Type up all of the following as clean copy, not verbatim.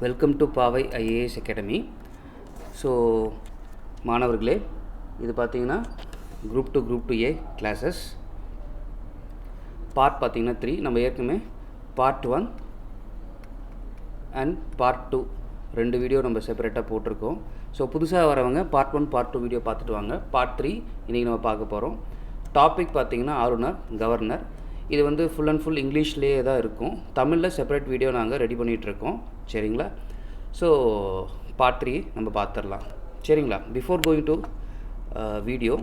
Welcome to பாவை IAS academy. So மாணவர்களே, இது பார்த்தீங்கன்னா குரூப் 2 ஏ கிளாஸஸ் பார்ட் பார்த்தீங்கன்னா 3. நம்ம ஏற்கனவே பார்ட் 1 அண்ட் பார்ட் 2 2 வீடியோ நம்ம செப்பரேட்டாக போட்டிருக்கோம். ஸோ புதுசாக வரவங்க பார்ட் 1 பார்ட் 2 வீடியோ பார்த்துட்டு வாங்க. பார்ட் 3 இன்றைக்கி நம்ம பார்க்க போகிறோம். டாபிக் பார்த்தீங்கன்னா ஆளுநர், கவர்னர். இது வந்து ஃபுல் அண்ட் ஃபுல் இங்கிலீஷ்லேயே தான் இருக்கும். தமிழில் செப்பரேட் வீடியோ நாங்கள் ரெடி பண்ணிகிட்ருக்கோம். சரிங்களா? ஸோ பார்ட் 3 நம்ம பார்த்துடலாம். சரிங்களா? பிஃபோர் கோயிங் டு வீடியோ,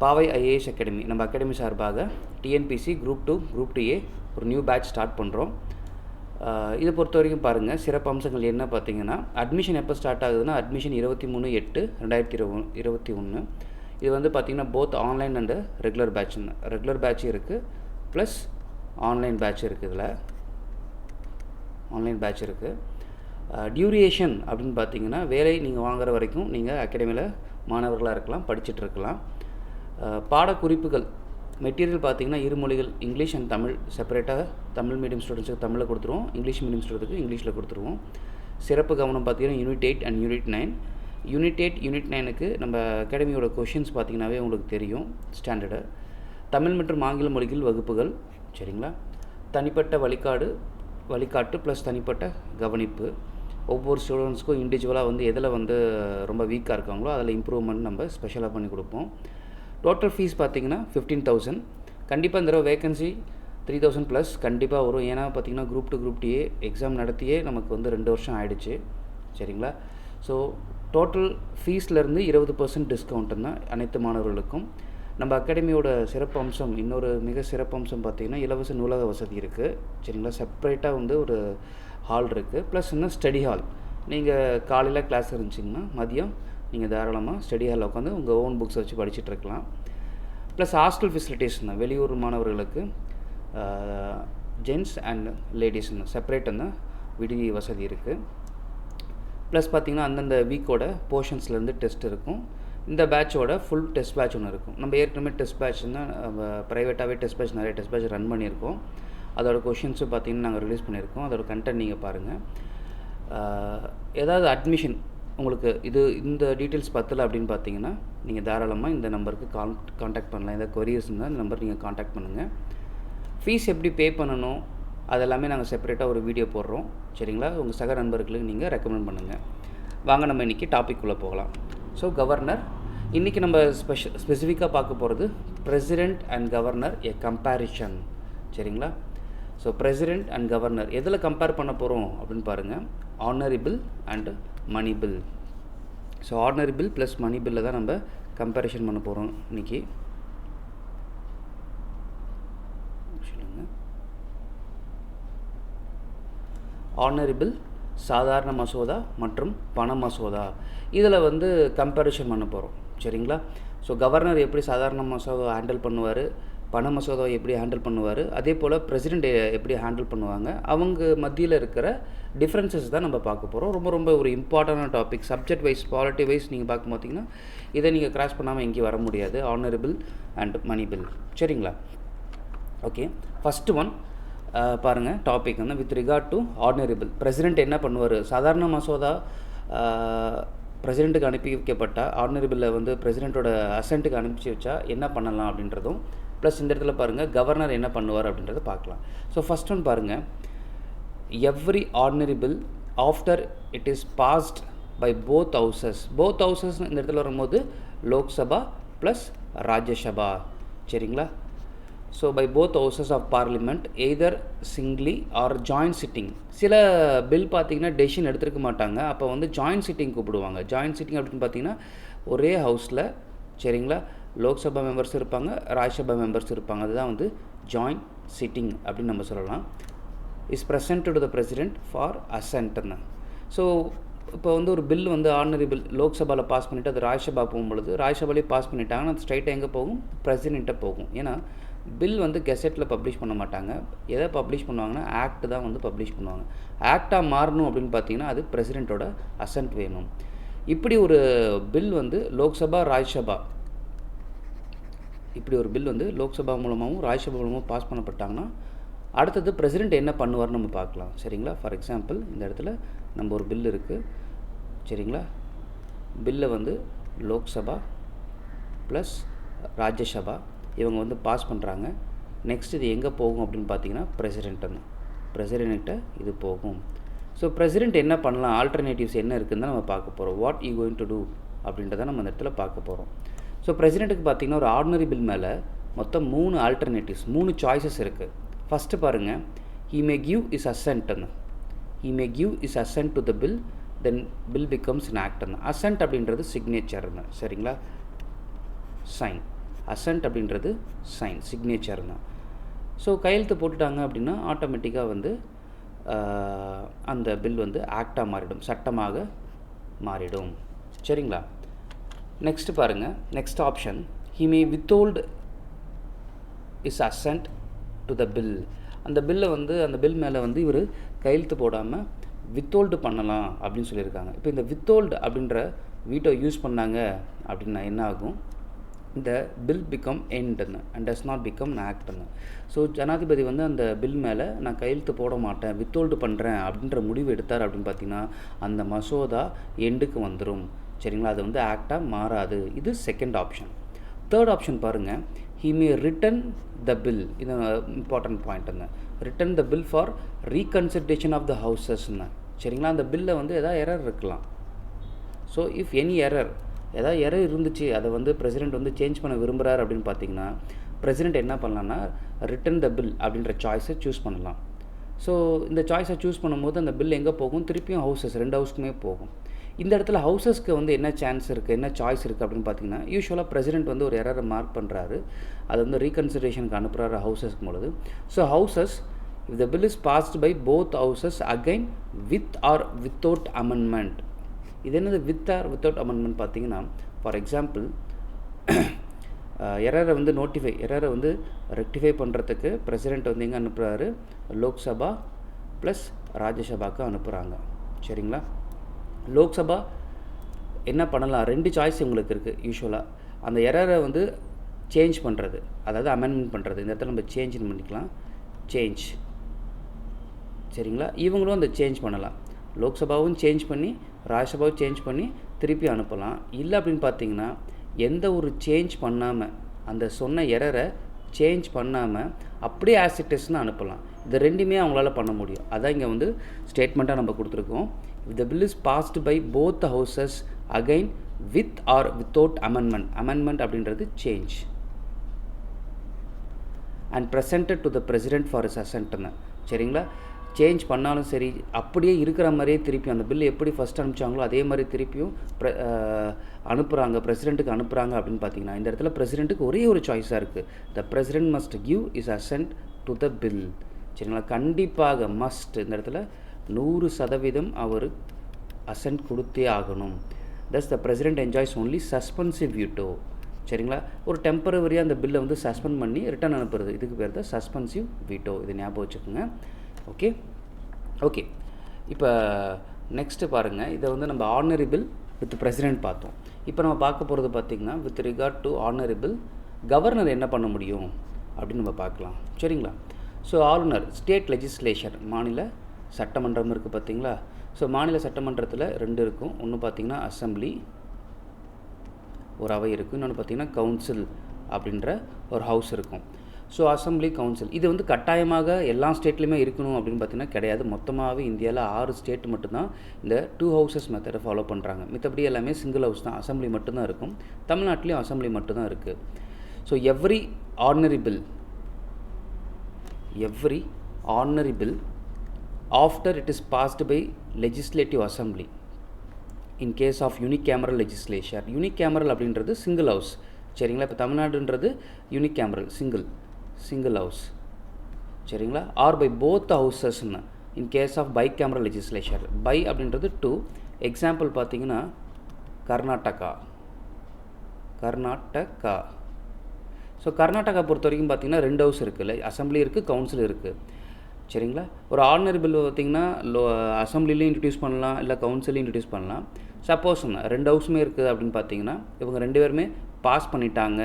பாவை ஐஏஎஸ் அகாடமி நம்ம அகாடமி சார்பாக டிஎன்பிசி குரூப் 2 குரூப் 2 ஏ ஒரு நியூ பேட்ச் ஸ்டார்ட் பண்ணுறோம். இதை பொறுத்த வரைக்கும் பாருங்கள், சிறப்பு அம்சங்கள் என்ன பார்த்தீங்கன்னா, அட்மிஷன் எப்போ ஸ்டார்ட் ஆகுதுன்னா அட்மிஷன் 23/8/2021. இது வந்து பார்த்திங்கன்னா both online and regular batch இருக்குது, ப்ளஸ் ஆன்லைன் பேட்ச் இருக்குது. இதில் ஆன்லைன் பேட்ச் இருக்குது. டியூரேஷன் அப்படின்னு பார்த்தீங்கன்னா, வேலை நீங்கள் வாங்குகிற வரைக்கும் நீங்கள் அகாடமியில் மாணவர்களாக இருக்கலாம், படிச்சுட்ருக்கலாம். பாடக்குறிப்புகள் மெட்டீரியல் பார்த்திங்கன்னா இருமொழிகள், இங்கிலீஷ் அண்ட் தமிழ் செப்பரேட்டாக. தமிழ் மீடியம் ஸ்டூடெண்ட்ஸுக்கு தமிழில் கொடுத்துருவோம், இங்கிலீஷ் மீடியம் ஸ்டூடெண்ட்டுக்கு இங்கிலீஷில் கொடுத்துருவோம். சிறப்பு கவனம் பார்த்திங்கன்னா unit 8 and unit 9. Unit 8 unit 9க்கு நம்ம அகாடமியோட கொஷின்ஸ் பார்த்திங்கனாவே உங்களுக்கு தெரியும். ஸ்டாண்டர்டு தமிழ் மற்றும் ஆங்கில மொழிகள் வகுப்புகள். சரிங்களா? தனிப்பட்ட வழிகாட்டு ப்ளஸ் தனிப்பட்ட கவனிப்பு. ஒவ்வொரு ஸ்டூடெண்ட்ஸ்க்கும் இண்டிவிஜுவலாக வந்து எதில் வந்து ரொம்ப வீக்காக இருக்காங்களோ அதில் இம்ப்ரூவ்மெண்ட் நம்ம ஸ்பெஷலாக பண்ணி கொடுப்போம். டோட்டல் ஃபீஸ் பார்த்திங்கன்னா 15,000. கண்டிப்பாக இந்த தடவை வேகன்சி 3,000 ப்ளஸ் கண்டிப்பாக வரும். ஏன்னா பார்த்திங்கன்னா குரூப் 2 குரூப் 2 ஏ எக்ஸாம் நடத்தியே நமக்கு வந்து 2 வருஷம் ஆகிடுச்சு. சரிங்களா? ஸோ டோட்டல் ஃபீஸ்லேருந்து 20% டிஸ்கவுண்ட் தான் அனைத்து மாணவர்களுக்கும். நம்ம அகாடமியோட சிறப்பு அம்சம், இன்னொரு மிக சிறப்பு அம்சம் பார்த்திங்கன்னா இலவச நூலக வசதி இருக்குது. சரிங்களா? செப்பரேட்டாக வந்து ஒரு ஹால் இருக்குது, ப்ளஸ் இன்னும் ஸ்டடி ஹால். நீங்கள் காலையில் கிளாஸ் இருந்துச்சிங்கன்னா மதியம் நீங்கள் தாராளமாக ஸ்டடி ஹாலில் உட்காந்து உங்கள் ஓன் புக்ஸ் வச்சு படிச்சுட்ருக்கலாம். ப்ளஸ் ஹாஸ்டல் ஃபெசிலிட்டிஸ் தான் வெளியூர் மாணவர்களுக்கு ஜென்ட்ஸ் அண்ட் லேடிஸ்ன்னு செப்பரேட்டாக விடுதி வசதி இருக்குது. ப்ளஸ் பார்த்திங்கன்னா அந்தந்த வீக்கோட போர்ஷன்ஸ்லேருந்து டெஸ்ட் இருக்கும். இந்த பேட்சோட ஃபுல் டெஸ்ட் பேட்ச் ஒன்று இருக்கும். நம்ம ஏற்கனவே டெஸ்ட் பேட்ச்னா ப்ரைவேட்டாகவே டெஸ்ட் பேட்ச் நிறைய டெஸ்ட் பேட்ச் ரன் பண்ணியிருக்கோம். அதோட கொஷின்ஸும் பார்த்திங்கன்னா நாங்கள் ரிலீஸ் பண்ணியிருக்கோம். அதோட கண்டென்ட் நீங்கள் பாருங்கள். ஏதாவது அட்மிஷன் உங்களுக்கு இந்த டீட்டெயில்ஸ் பத்தலை அப்படின்னு பார்த்தீங்கன்னா நீங்கள் தாராளமாக இந்த நம்பருக்கு காண்டாக்ட் பண்ணலாம். ஏதாவது கொரியர்ஸ் இருந்தால் இந்த நம்பர் நீங்கள் காண்டாக்ட் பண்ணுங்கள். ஃபீஸ் எப்படி பே பண்ணணும் அதெல்லாமே நாங்கள் செப்பரேட்டாக ஒரு வீடியோ போடுறோம். சரிங்களா? உங்கள் சக நண்பர்களுக்கு நீங்கள் ரெக்கமெண்ட் பண்ணுங்கள். வாங்க நம்ம இன்றைக்கி டாபிக்குள்ளே போகலாம். ஸோ கவர்னர், இன்றைக்கி நம்ம ஸ்பெசிஃபிக்காக பார்க்க போகிறது president and governor a comparison. சரிங்களா? ஸோ பிரசிடெண்ட் அண்ட் கவர்னர் எதில் கம்பேர் பண்ண போகிறோம் அப்படின்னு பாருங்கள். Honourable and money bill. So ordinary plus money பில்லை தான் நம்ம கம்பேரிஷன் பண்ண போகிறோம் இன்றைக்கி. ஆர்டினரி பில், சாதாரண மசோதா மற்றும் பண மசோதா, இதில் வந்து கம்பேரிஷன் பண்ண போகிறோம். சரிங்களா? ஸோ கவர்னர் எப்படி சாதாரண மசோதா ஹேண்டில் பண்ணுவார், பண மசோதாவை எப்படி ஹேண்டில் பண்ணுவார், அதே போல் பிரசிடெண்ட் எப்படி ஹேண்டில் பண்ணுவாங்க, அவங்க மத்தியில் இருக்கிற டிஃப்ரென்சஸ் தான் நம்ம பார்க்க போகிறோம். ரொம்ப ஒரு இம்பார்ட்டண்டான topic. Subject wise, polity wise நீங்கள் பார்க்க பார்த்தீங்கன்னா இதை நீங்கள் கிராஸ் பண்ணாமல் எங்கேயும் வர முடியாது. Honourable and money bill. சரிங்களா? ஓகே, ஃபஸ்ட்டு ஒன் பாருங்கள். டாபிக் வந்து with regard to ordinary bill. President என்ன பண்ணுவார்? சாதாரண மசோதா பிரசிடெண்ட்டுக்கு அனுப்பி வைக்கப்பட்ட ஆர்டினரி பில்லை வந்து பிரசிடெண்ட்டோட அசென்ட்டுக்கு அனுப்பிச்சி வச்சா என்ன பண்ணலாம் அப்படின்றதும், ப்ளஸ் இந்த இடத்துல பாருங்கள் கவர்னர் என்ன பண்ணுவார் அப்படின்றத பார்க்கலாம். ஸோ ஃபஸ்ட் ஒன் பாருங்கள். Every ordinary bill after it is passed by both houses. Both houses இந்த இடத்துல வரும்போது லோக்சபா ப்ளஸ் ராஜ்யசபா. சரிங்களா? So by both houses of parliament either singly or joint sitting. சில பில் பார்த்திங்கன்னா டெசிஷன் எடுத்துருக்க மாட்டாங்க, அப்போ வந்து ஜாயின்ட் சிட்டிங் கூப்பிடுவாங்க. ஜாயின்ட் சிட்டிங் அப்படின்னு பார்த்திங்கன்னா ஒரே ஹவுஸில், சரிங்களா, லோக்சபா மெம்பர்ஸ் இருப்பாங்க, ராஜ்யசபா மெம்பர்ஸ் இருப்பாங்க. அதுதான் வந்து ஜாயின்ட் சிட்டிங் அப்படின்னு நம்ம சொல்லலாம். Is present to the president for அசென்ட்னு. ஸோ இப்போ வந்து ஒரு பில் வந்து ஆர்டினரி பில் லோக்சபாவில் பாஸ் பண்ணிவிட்டு அது ராஜ்யசபா போகும்பொழுது, ராஜ்யசபாலேயே பாஸ் பண்ணிட்டாங்கன்னா அது ஸ்ட்ரைட்டாக எங்கே போகும்? பிரசிடெண்ட்டை போகும். ஏன்னா பில் வந்து கெசெட்டில் பப்ளிஷ் பண்ண மாட்டாங்க. எதை பப்ளிஷ் பண்ணுவாங்கன்னா ஆக்ட் தான் வந்து பப்ளிஷ் பண்ணுவாங்க. ஆக்டாக மாறணும் அப்படின்னு பார்த்தீங்கன்னா அது பிரசிடெண்ட்டோட அசென்ட் வேணும். இப்படி ஒரு பில் வந்து லோக்சபா ராஜ்யசபா, இப்படி ஒரு பில் வந்து லோக்சபா மூலமாகவும் ராஜ்யசபா மூலமாகவும் பாஸ் பண்ணப்பட்டாங்கன்னா அடுத்தது பிரசிடெண்ட் என்ன பண்ணுவார்னு நம்ம பார்க்கலாம். சரிங்களா? ஃபார் எக்ஸாம்பிள் இந்த இடத்துல நம்ம ஒரு பில் இருக்குது. சரிங்களா? பில்லை வந்து லோக்சபா ப்ளஸ் ராஜ்யசபா இவங்க வந்து பாஸ் பண்ணுறாங்க. நெக்ஸ்ட் இது எங்கே போகும் அப்படின்னு பார்த்தீங்கன்னா பிரசிடெண்ட்ட இது போகும். ஸோ பிரசிடெண்ட் என்ன பண்ணலாம், ஆல்டர்னேட்டிவ்ஸ் என்ன இருக்குதுன்னு நம்ம பார்க்க போகிறோம். What you going to do அப்படின்றத நம்ம இந்த இடத்துல பார்க்க போகிறோம். ஸோ பிரசிடெண்ட்டுக்கு பார்த்தீங்கன்னா ஒரு ஆர்டினரி பில் மேலே மொத்தம் 3 ஆல்டர்னேட்டிவ்ஸ், 3 சாய்ஸஸ் இருக்குது. ஃபஸ்ட்டு பாருங்கள், he may give his assent to the bill, then bill becomes an act. Ascent அப்படின்றது சிக்னேச்சர்னு. சரிங்களா? சைன். அசென்ட் அப்படின்றது சைன், சிக்னேச்சர் தான். ஸோ கையெழுத்து போட்டுட்டாங்க அப்படின்னா ஆட்டோமேட்டிக்காக வந்து அந்த பில் வந்து ஆக்டாக மாறிடும், சட்டமாக மாறிடும். சரிங்களா? நெக்ஸ்ட் பாருங்கள், next option, he may withhold his assent to the bill. அந்த பில்லை வந்து அந்த பில் மேலே வந்து இவர் கையெழுத்து போடாமல் வித்தோல்டு பண்ணலாம் அப்படின்னு சொல்லியிருக்காங்க. இப்போ இந்த வித்தோல்டு அப்படின்ற வீட்டோ யூஸ் பண்ணாங்க அப்படின்னா என்ன ஆகும், இந்த பில் பிகம் எண்டுன்னு அண்ட் டஸ் நாட் பிகம் ஆக்ட்னு. ஸோ ஜனாதிபதி வந்து அந்த பில் மேலே நான் கையெழுத்து போட மாட்டேன், வித்தோல்டு பண்ணுறேன் அப்படின்ற முடிவு எடுத்தார் அப்படின்னு பார்த்தீங்கன்னா அந்த மசோதா எண்டுக்கு வந்துடும். சரிங்களா? அது வந்து ஆக்டாக மாறாது. இது செகண்ட் ஆப்ஷன். தேர்ட் ஆப்ஷன் பாருங்கள், he may return the bill. இது இம்பார்ட்டன்ட் பாயிண்ட்டுங்க. Return the bill for reconsideration of the ஹவுசஸ்ன்னு. சரிங்களா? அந்த பில்லை வந்து எதாவது எரர் இருக்கலாம். ஸோ இஃப் எனி எரர், ஏதாவது எரர் இருந்துச்சு, அதை வந்து பிரசிடெண்ட் வந்து சேஞ்ச் பண்ண விரும்புகிறார் அப்படின்னு பார்த்தீங்கன்னா பிரசிடெண்ட் என்ன பண்ணலான்னா ரிட்டன் த பில் அப்படின்ற சாய்ஸை சூஸ் பண்ணலாம். ஸோ இந்த சாய்ஸை சூஸ் பண்ணும்போது அந்த பில் எங்கே போகும், திருப்பியும் ஹவுசஸ், 2 ஹவுஸ்க்குமே போகும். இந்த இடத்துல ஹவுசஸ்க்கு வந்து என்ன சான்ஸ் இருக்குது, என்ன சாய்ஸ் இருக்குது அப்படின்னு பார்த்தீங்கன்னா யூஸ்வலாக பிரசிடெண்ட் வந்து ஒரு எரரை மார்க் பண்ணுறாரு, அது வந்து ரீகன்சிடரேஷனுக்கு அனுப்புகிறாரு ஹவுசஸ்க்கு பொழுது. So houses, if the bill is passed by both houses again with or without amendment. இது என்னது வித் ஆர் வித்தவுட் அமெண்ட்மெண்ட் பார்த்தீங்கன்னா, ஃபார் எக்ஸாம்பிள் எரரை வந்து எரரை வந்து ரெக்டிஃபை பண்ணுறதுக்கு பிரசிடெண்ட் வந்து எங்கே அனுப்புகிறாரு, லோக்சபா ப்ளஸ் ராஜ்யசபாவுக்கு அனுப்புகிறாங்க. சரிங்களா? லோக்சபா என்ன பண்ணலாம், 2 சாய்ஸ் உங்களுக்கு இருக்குது யூஸ்வலாக. அந்த எரரை வந்து சேஞ்ச் பண்ணுறது, அதாவது அமெண்ட்மெண்ட் பண்ணுறது. இந்த இடத்துல நம்ம சேஞ்ச் பண்ணிக்கலாம், சேஞ்ச். சரிங்களா? இவங்களும் அந்த சேஞ்ச் பண்ணலாம். லோக்சபாவும் சேஞ்ச் பண்ணி ராஜ்யசபாவும் சேஞ்ச் பண்ணி திருப்பி அனுப்பலாம். இல்லை அப்படின்னு பார்த்தீங்கன்னா எந்த ஒரு சேஞ்ச் பண்ணாமல், அந்த சொன்ன எரரை சேஞ்ச் பண்ணாமல் அப்படியே ஆசிட்டஸ்ன்னு அனுப்பலாம். இது 2மே அவங்களால பண்ண முடியும். அதான் இங்கே வந்து ஸ்டேட்மெண்ட்டாக நம்ம கொடுத்துருக்கோம். If the bill is passed by both the houses again with or without amendment. Amendment அப்படின்றது change. And presented to the president for his assent. சரிங்களா? சேஞ்ச் பண்ணாலும் சரி, அப்படியே இருக்கிற மாதிரியே திருப்பி அந்த பில் எப்படி ஃபஸ்ட் அனுப்பிச்சாங்களோ அதே மாதிரி திருப்பியும் அனுப்புகிறாங்க, பிரசிடெண்ட்டுக்கு அனுப்புகிறாங்க அப்படின்னு பார்த்தீங்கன்னா இந்த இடத்துல பிரசிடெண்ட்டுக்கு ஒரே ஒரு சாய்ஸாக இருக்குது. த president must give his assent to the bill. சரிங்களா? கண்டிப்பாக மஸ்ட், இந்த இடத்துல 100% அவர் அசென்ட் கொடுத்தே ஆகணும். Thus the president enjoys only suspensive veto. சரிங்களா? ஒரு டெம்பரவரியாக அந்த பில்லை வந்து சஸ்பெண்ட் பண்ணி ரிட்டர்ன் அனுப்புறது, இதுக்கு பேர் தான் சஸ்பென்சிவ் வீட்டோ. இது ஞாபகம் வச்சுக்கோங்க. ஓகே. இப்போ நெக்ஸ்ட்டு பாருங்கள், இதை வந்து நம்ம ஆர்டினரி பில் வித் பிரசிடெண்ட் பார்த்தோம். இப்போ நம்ம பார்க்க போகிறது பார்த்திங்கன்னா with regard to ordinary bill governor என்ன பண்ண முடியும் அப்படின்னு நம்ம பார்க்கலாம். சரிங்களா? ஸோ ஆளுநர், ஸ்டேட் லெஜிஸ்லேஷன், மாநில சட்டமன்றம் இருக்குது பார்த்தீங்களா? ஸோ மாநில சட்டமன்றத்தில் 2 இருக்கும். ஒன்று பார்த்திங்கன்னா அசம்பிளி, ஒரு அவை இருக்கும். இன்னொன்று பார்த்திங்கன்னா கவுன்சில் அப்படின்ற ஒரு ஹவுஸ் இருக்கும். ஸோ அசம்பிளி, கவுன்சில் இது வந்து கட்டாயமாக எல்லா ஸ்டேட்லேயுமே இருக்கணும் அப்படின்னு பார்த்திங்கன்னா கிடையாது. மொத்தமாகவே இந்தியாவில் 6 ஸ்டேட் மட்டும்தான் இந்த 2 ஹவுசஸ் மெத்தடை ஃபாலோ பண்ணுறாங்க. மித்தபடி எல்லாமே சிங்கிள் ஹவுஸ் தான், அசம்பிளி மட்டும்தான் இருக்கும். தமிழ்நாட்டிலையும் அசம்பிளி மட்டும்தான் இருக்குது. So every ordinary bill after it is passed by legislative assembly in case of unicameral legislation. Unicameral அப்படின்றது சிங்கிள் ஹவுஸ். சரிங்களா? இப்போ தமிழ்நாடுன்றது யூனிகேமரல், சிங்கிள் ஹவுஸ். சரிங்களா? ஆர் பை போத் ஹவுசஸ்ன்னு in case of bicameral legislation. Bi அப்படின்றது 2. Example பார்த்தீங்கன்னா Karnataka. So Karnataka பொறுத்த வரைக்கும் பார்த்தீங்கன்னா 2 ஹவுஸ் இருக்குல்ல, அசம்பிளி இருக்குது, கவுன்சில் இருக்குது. சரிங்களா? ஒரு ஆர்டினரி பில் பார்த்திங்கன்னா அசம்பிளிலையும் இன்ட்ரடியூஸ் பண்ணலாம், இல்லை கவுன்சிலையும் இன்ட்ரடியூஸ் பண்ணலாம். சப்போஸ் 2 ஹவுஸுமே இருக்குது அப்படின்னு பார்த்தீங்கன்னா இவங்க 2 பேருமே பாஸ் பண்ணிட்டாங்க.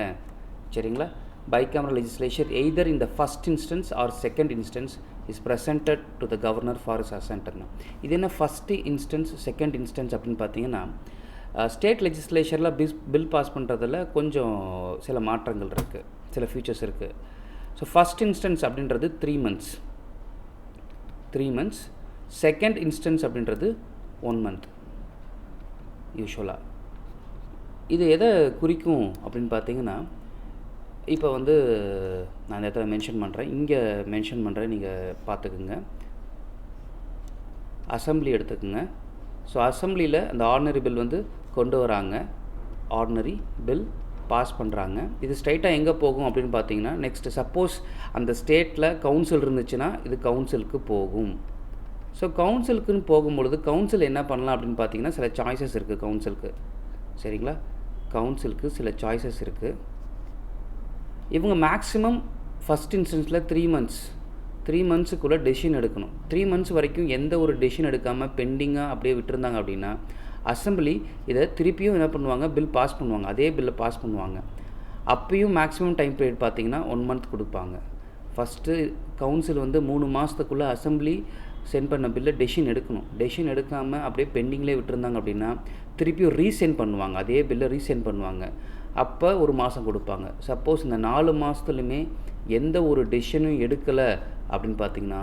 சரிங்களா? bicameral legislature either in the first instance or second instance is presented to the governor for his assent. இது என்ன ஃபஸ்ட்டு இன்ஸ்டன்ஸ் செகண்ட் இன்ஸ்டன்ஸ் அப்படின்னு பார்த்தீங்கன்னா ஸ்டேட் லெஜிஸ்லேச்சரில் பில் பாஸ் பண்ணுறதுல கொஞ்சம் சில மாற்றங்கள் இருக்குது, சில ஃபியூச்சர்ஸ் இருக்குது. ஸோ ஃபஸ்ட் இன்ஸ்டன்ஸ் அப்படின்றது 3 months, செகண்ட் இன்ஸ்டன்ஸ் அப்படின்றது 1 month யூஸ்வலாக. இது எதை குறிக்கும் அப்படின்னு பார்த்தீங்கன்னா, இப்போ வந்து நான் இந்த இடத்துல மென்ஷன் பண்ணுறேன், இங்கே மென்ஷன் பண்ணுறேன், நீங்கள் பார்த்துக்குங்க. அசம்பிளி எடுத்துக்கோங்க. ஸோ அசம்பிளியில் அந்த ஆர்டினரி பில் வந்து கொண்டு வராங்க, ஆர்டினரி பில் பாஸ் பண்ணுறாங்க. இது ஸ்ட்ரைட்டாக எங்கே போகும் அப்படின்னு பார்த்தீங்கன்னா, நெக்ஸ்ட்டு சப்போஸ் அந்த ஸ்டேட்டில் கவுன்சில் இருந்துச்சுன்னா இது கவுன்சிலுக்கு போகும். ஸோ கவுன்சிலுக்குன்னு போகும்பொழுது கவுன்சில் என்ன பண்ணலாம் அப்படின்னு பார்த்தீங்கன்னா, சில சாய்ஸஸ் இருக்குது கவுன்சிலுக்கு. சரிங்களா, கவுன்சிலுக்கு சில சாய்ஸஸ் இருக்குது. இவங்க மேக்ஸிமம் ஃபஸ்ட் இன்ஸ்டன்ஸில் 3 monthsக்குள்ளே டெசிஷன் எடுக்கணும். 3 months வரைக்கும் எந்த ஒரு டெசிஷன் எடுக்காமல் பெண்டிங்காக அப்படியே விட்டுருந்தாங்க அப்படின்னா அசம்பிளி இதை திருப்பியும் என்ன பண்ணுவாங்க, பில் பாஸ் பண்ணுவாங்க, அதே பில்லை பாஸ் பண்ணுவாங்க. அப்பயும் மேக்ஸிமம் டைம் பீரியட் பார்த்திங்கன்னா 1 month கொடுப்பாங்க. ஃபஸ்ட்டு கவுன்சில் வந்து 3 மாதத்துக்குள்ளே அசம்பிளி சென்ட் பண்ண பில்லை டெசிஷன் எடுக்கணும். டெசிஷன் எடுக்காமல் அப்படியே பெண்டிங்லேயே விட்டுருந்தாங்க அப்படின்னா திருப்பியும் ரீசென்ட் பண்ணுவாங்க, அதே பில்லை ரீசென்ட் பண்ணுவாங்க. அப்போ 1 மாதம் கொடுப்பாங்க. சப்போஸ் இந்த 4 மாதத்துலையுமே எந்த ஒரு டெசிஷனும் எடுக்கலை அப்படின்னு பார்த்தீங்கன்னா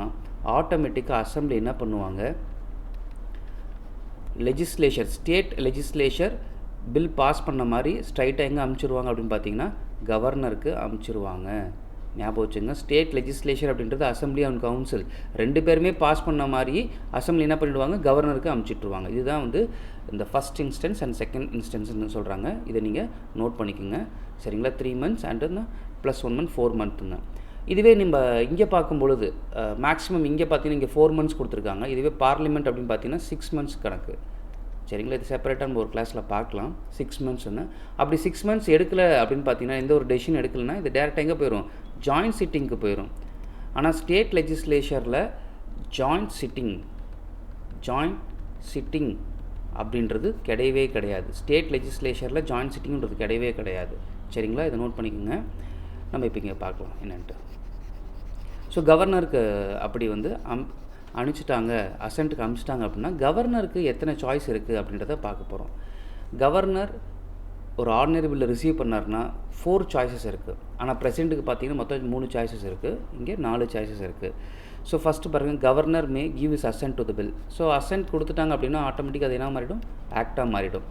ஆட்டோமேட்டிக்காக அசம்பிளி என்ன பண்ணுவாங்க, ஸ்டேட் லெஜிஸ்லேச்சர் பில் பாஸ் பண்ண மாதிரி ஸ்ட்ரைட்டாக எங்கே அமுச்சிடுவாங்க அப்படின்னு பார்த்தீங்கன்னா கவர்னருக்கு அமுச்சிடுவாங்க. ஞாபகம் வச்சுங்க, ஸ்டேட் லெஜிஸ்லேச்சர் அப்படின்றது அசம்பிளி அண்ட் கவுன்சில் 2 பேருமே பாஸ் பண்ண மாதிரி அசம்பிளி என்ன பண்ணிவிடுவாங்க, கவர்னருக்கு அமுச்சிட்ருவாங்க. இதுதான் வந்து இந்த ஃபஸ்ட் இன்ஸ்டன்ஸ் அண்ட் செகண்ட் இன்ஸ்டன்ஸ்னு சொல்கிறாங்க. இதை நீங்கள் நோட் பண்ணிக்கோங்க. சரிங்களா, 3 months அண்டு +1 month 4 monthங்க. இதுவே நம்ம இங்கே பார்க்கும் பொழுது மேக்ஸிமம் இங்கே பார்த்தீங்கன்னா இங்கே 4 months கொடுத்துருக்காங்க. இதுவே பார்லிமெண்ட் அப்படின்னு பார்த்தீங்கன்னா 6 months கணக்கு. சரிங்களா, இது செப்பரேட்டாக நம்ம ஒரு கிளாஸில் பார்க்கலாம் 6 monthsன்னு. அப்படி 6 months எடுக்கலை அப்படின்னு பார்த்தீங்கன்னா எந்த ஒரு டெசிஷன் எடுக்கலைன்னா இது டேரெக்டாக எங்கே போயிடும், ஜாயிண்ட் சிட்டிங்க்கு போயிடும். ஆனால் ஸ்டேட் லெஜிஸ்லேச்சரில் ஜாயிண்ட் சிட்டிங் அப்படின்றது கிடையவே கிடையாது. ஸ்டேட் லெஜிஸ்லேச்சரில் ஜாயிண்ட் சிட்டிங்கிறது கிடையவே கிடையாது. சரிங்களா, இதை நோட் பண்ணிக்கோங்க. நம்ம இப்போ இங்கே பார்க்கலாம் என்னென்ட்டு. ஸோ கவர்னருக்கு அப்படி வந்து அனுப்பிச்சிட்டாங்க, அசென்ட்டுக்கு அனுப்பிச்சிட்டாங்க அப்படின்னா கவர்னருக்கு எத்தனை சாய்ஸ் இருக்குது அப்படின்றத பார்க்க போகிறோம். கவர்னர் ஒரு ஆர்டினரி பில்லை ரிசீவ் பண்ணார்னா 4 choices இருக்குது. ஆனால் பிரசிடெண்ட்டுக்கு பார்த்தீங்கன்னா மொத்தம் 3 choices இருக்குது, இங்கே 4 choices இருக்குது. ஸோ ஃபஸ்ட்டு பாருங்கள், governor May give his assent to the bill. So ascent கொடுத்துட்டாங்க அப்படின்னா ஆட்டோமேட்டிக்காக அது என்ன மாறிடும், ஆக்டாக மாறிடும்.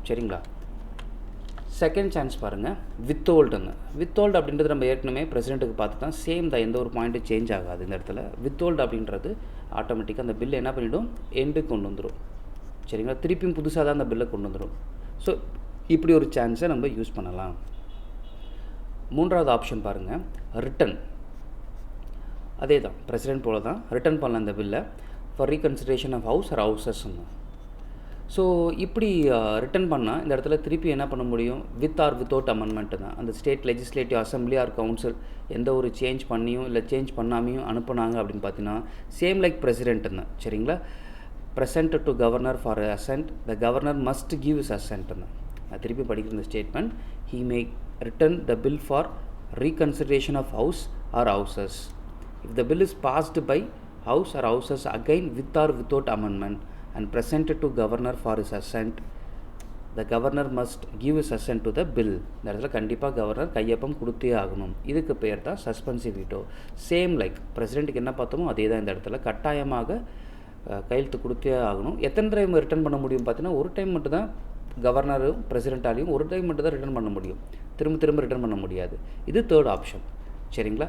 சரிங்களா, செகண்ட் சான்ஸ் பாருங்கள், வித்ஹோல்டு அப்படின்றது நம்ம ஏற்கனவே பிரசிடெண்ட்டுக்கு பார்த்து தான் சேம் தான், எந்த ஒரு பாயிண்ட்டும் சேஞ்ச் ஆகாது இந்த இடத்துல. வித்ஹோல்டு அப்படின்றது ஆட்டோமேட்டிக்காக அந்த பில்லை என்ன பண்ணிவிடும், எண்டுக்கு கொண்டு வந்துடும். சரிங்களா, திருப்பியும் புதுசாக தான் அந்த பில்லை கொண்டு வந்துடும். ஸோ இப்படி ஒரு சான்ஸை நம்ம யூஸ் பண்ணலாம். 3வது ஆப்ஷன் பாருங்கள், ரிட்டன். அதே தான், பிரசிடெண்ட் போல தான் ரிட்டன் பண்ணலாம் இந்த பில்லை for reconsideration of house or ஹவுசஸ்ன்னு. ஸோ இப்படி ரிட்டன் பண்ணால் இந்த இடத்துல திருப்பி என்ன பண்ண முடியும், வித் ஆர் வித்தவுட் அமெண்ட்மெண்ட்டு தான். அந்த state legislative assembly or council எந்த ஒரு சேஞ்ச் பண்ணியும் இல்லை சேஞ்ச் பண்ணாமையும் அனுப்புனாங்க அப்படின்னு பார்த்தீங்கன்னா சேம் லைக் பிரசிடெண்ட்டுன்னு. சரிங்களா, presented to governor for assent, the governor must give his assent. நான் திருப்பி படிக்கிற இந்த statement, he may return the bill for reconsideration of house or houses. If the bill is passed by house or houses again with or without amendment and presented to governor for his assent, the governor must give his assent to the bill. இந்த இடத்துல கண்டிப்பாக governor கையொப்பம் கொடுத்தே ஆகணும். இதுக்கு பேர் தான் suspensive veto. Same like பிரசிடெண்ட்டுக்கு என்ன பார்த்தோமோ அதே தான் இந்த இடத்துல கட்டாயமாக கையெழுத்து கொடுத்தே ஆகணும். எத்தனை டைம் ரிட்டர்ன் பண்ண முடியும் பார்த்தீங்கன்னா, ஒரு டைம் மட்டும் தான் கவர்னரும் பிரசிடெண்ட்டாலையும் ஒரு டைம் மட்டும் தான் ரிட்டர்ன் பண்ண முடியும், திரும்ப ரிட்டர்ன் பண்ண முடியாது. இது தேர்ட் ஆப்ஷன். சரிங்களா,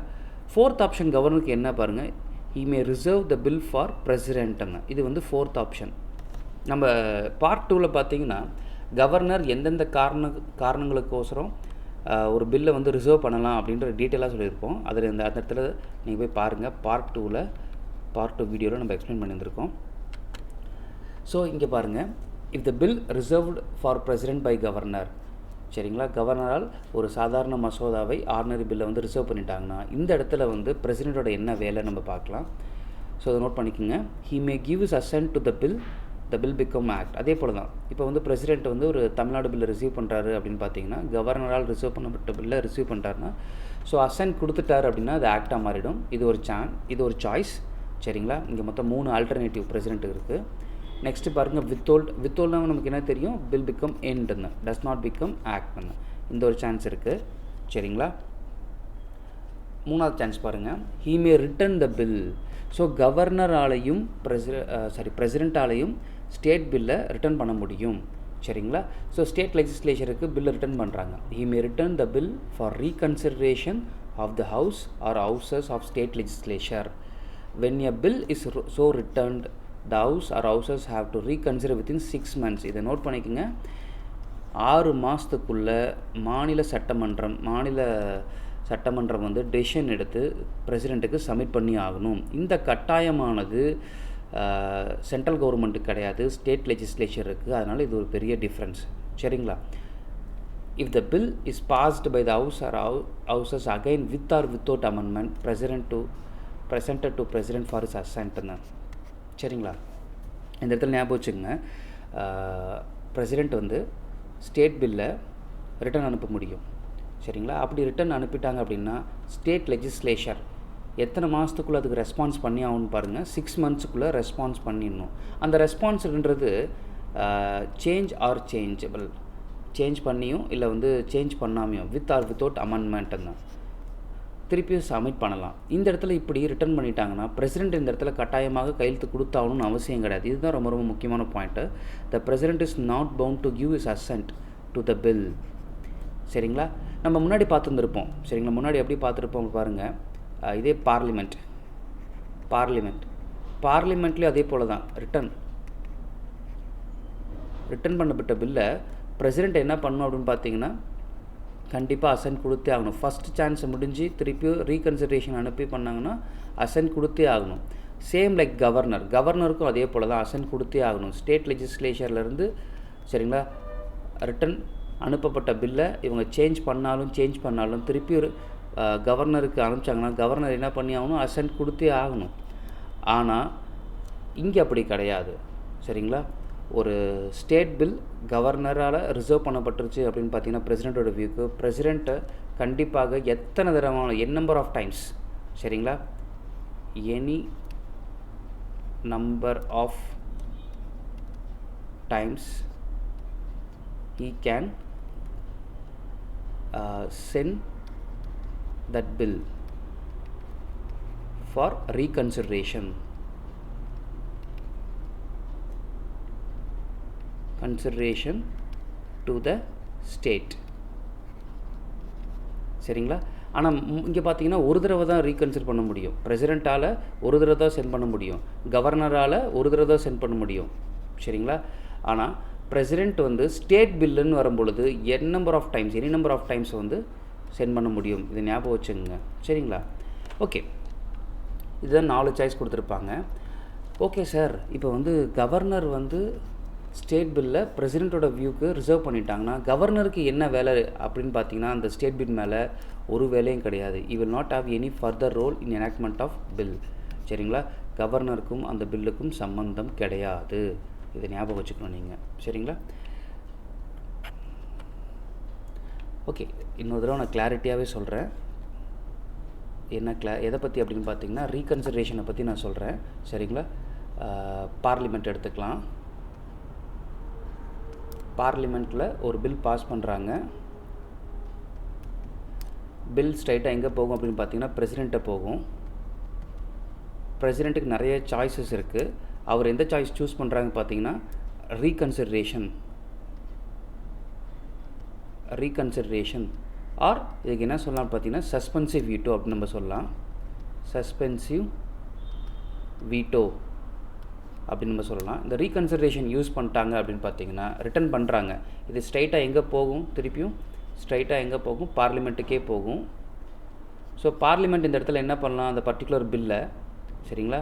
ஃபோர்த் ஆப்ஷன் கவர்னருக்கு என்ன பாருங்கள், he may reserve the bill for president. இது வந்து ஃபோர்த் ஆப்ஷன். நம்ம பார்ட் 2ல் பார்த்தீங்கன்னா கவர்னர் எந்தெந்த காரணங்களுக்கோசரம் ஒரு பில்லை வந்து ரிசர்வ் பண்ணலாம் அப்படின்ற டீட்டெயிலாக சொல்லியிருப்போம். அதில் அந்த இடத்துல நீங்கள் போய் பாருங்கள், பார்ட் 2 வீடியோவில் நம்ம எக்ஸ்பிளைன் பண்ணியிருந்திருக்கோம். ஸோ இங்கே பாருங்கள், if the bill reserved for president by governor. சரிங்களா, கவர்னரால் ஒரு சாதாரண மசோதாவை ஆர்டினரி பில்லை வந்து ரிசர்வ் பண்ணிட்டாங்கன்னா இந்த இடத்துல வந்து பிரசிடெண்ட்டோட என்ன வேலை நம்ம பார்க்கலாம். ஸோ அதை நோட் பண்ணிக்கோங்க. he may give his assent to the bill the bill become act. அதே போல் தான் இப்போ வந்து பிரசிடென்ட் வந்து ஒரு தமிழ்நாடு பில்லை ரிசீவ் பண்ணுறாரு அப்படின்னு பார்த்தீங்கன்னா, கவர்னரால் ரிசீவ் பண்ணப்பட்ட பில்லை ரிசீவ் பண்ணுறாருன்னா, ஸோ அசன்ட் கொடுத்துட்டார் அப்படின்னா அது ஆக்டாக மாறிடும். இது ஒரு சாய்ஸ். சரிங்களா? இங்கே மொத்தம் 3 ஆல்டர்னேட்டிவ் பிரசிடென்ட் இருக்குது. நெக்ஸ்ட்டு பாருங்கள், வித்தோல்ட்னா நமக்கு என்ன தெரியும், பில் பிகம் எண்டுன்னு, டஸ் நாட் பிகம் ஆக்ட்னு. இந்த ஒரு சான்ஸ் இருக்குது. சரிங்களா? 3வது சான்ஸ் பாருங்கள், he may return the bill. So கவர்னராலையும் பிரசிடெண்ட்டாலையும் ஸ்டேட் பில்லை ரிட்டன் பண்ண முடியும். சரிங்களா? ஸோ ஸ்டேட் லெஜிஸ்லேச்சருக்கு பில்லை ரிட்டன் பண்ணுறாங்க. He may return the bill for reconsideration of the house or houses of state legislature. when a bill is so returned, the house or houses have to reconsider within 6 months. இதை note பண்ணிக்கோங்க. 6 மாதத்துக்குள்ளே மாநில சட்டமன்றம் வந்து decision எடுத்து பிரசிடெண்ட்டுக்கு submit பண்ணி ஆகணும். இந்த கட்டாயமானது சென்ட்ரல் கவர்மெண்ட்டுக்கு கிடையாது, ஸ்டேட் லெஜிஸ்லேச்சர் இருக்குது. அதனால் இது ஒரு பெரிய டிஃப்ரென்ஸ். சரிங்களா? if the bill is passed by the house or houses again with or without amendment, presented to president for his assent. சரிங்களா? இந்த இடத்துல ஞாபகம் வச்சுக்கோங்க, பிரசிடெண்ட் வந்து ஸ்டேட் பில்லை ரிட்டன் அனுப்ப முடியும். சரிங்களா? அப்படி ரிட்டன் அனுப்பிட்டாங்க அப்படின்னா ஸ்டேட் லெஜிஸ்லேச்சர் எத்தனை மாதத்துக்குள்ளே அதுக்கு ரெஸ்பான்ஸ் பண்ணி ஆகும்னு பாருங்கள். 6 மந்த்ஸுக்குள்ளே ரெஸ்பான்ஸ் பண்ணிடணும். அந்த ரெஸ்பான்ஸுன்றது சேஞ்ச் ஆர் சேஞ்சபிள், சேஞ்ச் பண்ணியும் இல்லை வந்து சேஞ்ச் பண்ணாமையும், வித் ஆர் வித்தவுட் அமெண்ட்மெண்ட்டுன்னு திருப்பியும் சப்மிட் பண்ணலாம். இந்த இடத்துல இப்படி ரிட்டர்ன் பண்ணிட்டாங்கன்னா பிரசிடெண்ட் இந்த இடத்துல கட்டாயமாக கையெழுத்து கொடுத்தாகணும்னு அவசியம் கிடையாது. இதுதான் ரொம்ப ரொம்ப முக்கியமான point. The president is not bound to give his assent to the bill. சரிங்களா? நம்ம முன்னாடி பார்த்துருந்துருப்போம். சரிங்களா? முன்னாடி எப்படி பார்த்துருப்போம் பாருங்கள். இதே பார்லிமெண்ட்லேயும் அதே போல் தான் ரிட்டன் பண்ணப்பட்ட பில்லை பிரசிடெண்ட் என்ன பண்ணணும் அப்படின்னு பார்த்தீங்கன்னா, கண்டிப்பாக அசன்ட் கொடுத்தே ஆகணும். ஃபஸ்ட் சான்ஸ் முடிஞ்சு திருப்பியும் ரீகன்சிடரேஷன் அனுப்பி பண்ணாங்கன்னா அசன்ட் கொடுத்தே ஆகணும். சேம் லைக் கவர்னருக்கும் அதே போல் தான் அசன்ட் கொடுத்தே ஆகணும். ஸ்டேட் லெஜிஸ்லேச்சர்லேருந்து சரிங்களா ரிட்டன் அனுப்பப்பட்ட பில்லை இவங்க சேஞ்ச் பண்ணாலும் திருப்பி கவர்னருக்கு அனுப்பிச்சாங்கன்னா கவர்னர் என்ன பண்ணி ஆகணும், அசன்ட் கொடுத்தே ஆகணும். ஆனால் இங்கே அப்படி கிடையாது. சரிங்களா? ஒரு ஸ்டேட் பில் கவர்னரால் ரிசர்வ் பண்ணப்பட்டுருச்சு அப்படின்னு பார்த்தீங்கன்னா பிரசிடெண்ட்டோட வியூக்கு பிரசிடெண்ட்டை கண்டிப்பாக எத்தனை தடவை நம்பர் ஆஃப் டைம்ஸ், சரிங்களா, any number of times he can send that bill for reconsideration to the state. சரிங்களா? ஆனால் இங்கே பார்த்தீங்கன்னா ஒரு தடவை தான் ரீகன்சிடர் பண்ண முடியும். பிரசிடெண்ட்டால் ஒரு தடவை தான் சென்ட் பண்ண முடியும், கவர்னரால் ஒரு தடவை தான் சென்ட் பண்ண முடியும். சரிங்களா? ஆனால் பிரசிடெண்ட் வந்து ஸ்டேட் பில்லுன்னு வரும்பொழுது எனி நம்பர் ஆஃப் டைம்ஸ் வந்து சென்ட் பண்ண முடியும். இதை ஞாபகம் வச்சுங்க. சரிங்களா? ஓகே, இதுதான் 4 சாய்ஸ் கொடுத்துருப்பாங்க. ஓகே சார், இப்போ வந்து கவர்னர் வந்து ஸ்டேட் பில்லை பிரசிடெண்ட்டோட வியூக்கு ரிசர்வ் பண்ணிட்டாங்கன்னா கவர்னருக்கு என்ன வேலை அப்படின்னு பார்த்தீங்கன்னா அந்த ஸ்டேட் பில் மேலே ஒரு வேலையும் கிடையாது. He will not have any further role in enactment of bill. சரிங்களா? கவர்னருக்கும் அந்த பில்லுக்கும் சம்பந்தம் கிடையாது. இதை ஞாபகம் வச்சுக்கணும் நீங்கள். சரிங்களா? ஓகே, இன்னொரு தடவை நான் கிளாரிட்டியாகவே சொல்கிறேன். எதை பற்றி அப்படின்னு பார்த்தீங்கன்னா ரீகன்சிடரேஷனை பற்றி நான் சொல்கிறேன். சரிங்களா? பார்லிமெண்ட் எடுத்துக்கலாம். பார்லிமெண்ட்டில் ஒரு பில் பாஸ் பண்ணுறாங்க. பில் ஸ்ட்ரைட்டாக எங்கே போகும் அப்படின்னு பார்த்தீங்கன்னா பிரசிடெண்ட்டை போகும். பிரசிடெண்ட்டுக்கு நிறைய சாய்ஸஸ் இருக்குது. அவர் எந்த சாய்ஸ் சூஸ் பண்ணுறாங்க பார்த்தீங்கன்னா ரீகன்சிடரேஷன் ஆர் இதுக்கு என்ன சொல்லலாம் பார்த்தீங்கன்னா சஸ்பென்சிவ் வீட்டோ அப்படின்னு நம்ம சொல்லலாம். சஸ்பென்சிவ் வீட்டோ அப்படின்னு நம்ம சொல்லலாம். இந்த ரீகன்சிடரேஷன் யூஸ் பண்ணிட்டாங்க அப்படின்னு பார்த்தீங்கன்னா ரிட்டன் பண்ணுறாங்க. இது ஸ்ட்ரைட்டாக எங்கே போகும், திருப்பியும் ஸ்ட்ரைட்டாக எங்கே போகும், பார்லிமெண்ட்டுக்கே போகும். ஸோ பார்லிமெண்ட் இந்த இடத்துல என்ன பண்ணலாம், அந்த பர்டிகுலர் பில்லை சரிங்களா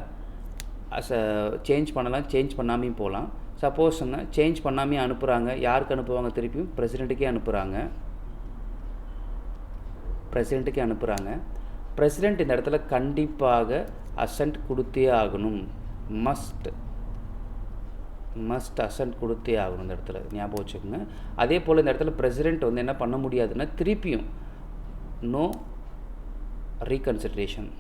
சேஞ்ச் பண்ணலாம், சேஞ்ச் பண்ணாமையும் போகலாம். சப்போஸ் சேஞ்ச் பண்ணாமே அனுப்புகிறாங்க, யாருக்கு அனுப்புவாங்க, திருப்பியும் பிரசிடெண்ட்டுக்கே அனுப்புகிறாங்க. பிரசிடெண்ட் இந்த இடத்துல கண்டிப்பாக அசன்ட் கொடுத்தே ஆகணும், மஸ்ட். மஸ்ட் அசன்ட் கொடுத்தே ஆகணும் இந்த இடத்துல, ஞாபகம் வச்சுக்கோங்க. அதே போல் இந்த இடத்துல பிரசிடெண்ட் வந்து என்ன பண்ண முடியாதுன்னா திருப்பியும் நோ ரீகன்சிடரேஷன்,